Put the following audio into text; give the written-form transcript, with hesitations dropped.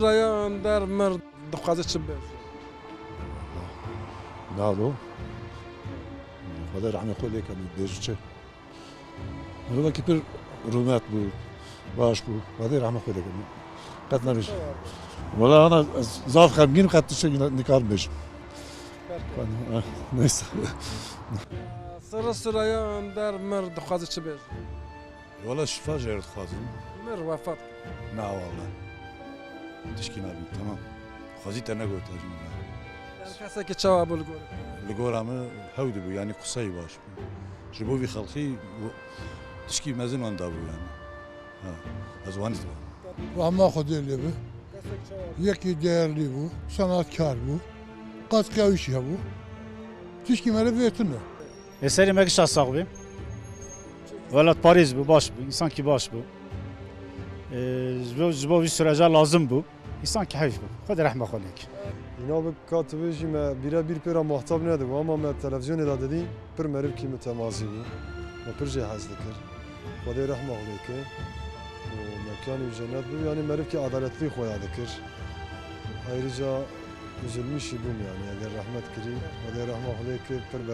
Rayan der مرد دقازة شباب دالو خدا رحمه خدا کنه بیشتر ولی که پر رومات بود باش بود خدا رحمه خدا کنه قد نمیش ولی أنا زاف خمگین قد تشی نکار میش نيس سر rayan der مرد دقازة شباب ولا شفا جرت خازن مر وفات نا والله تشكي نبي تمام خزيت أنا قلت أجمع كاسة كتشوا بالقول لقورامı هودي بو يعني قصي باش جبو في خلقي تشكي مازن وان دابو يعني ها أزواني Rahma Khodeli bu. Yeki değerli bu, sanatkar bu. Katkı işi bu. Tişki mele vetine. Eseri mekşah sahibi. Velat Paris bu, baş bu, insan ki baş bu. Zbo bir sürece lazım bu. İnsan ki hafif bu. Hadi rahme kolik. Yine katibı jime bir pera muhatap nedir ama me televizyonda dedi bir merib ki mütemazi bu. Me pirce haz dikir. Hadi rahme aleyke. Mekanı cennet bu yani merib ki adaletli koya dikir. Ayrıca üzülmüş bu yani eğer rahmet kiri. Hadi rahme aleyke bir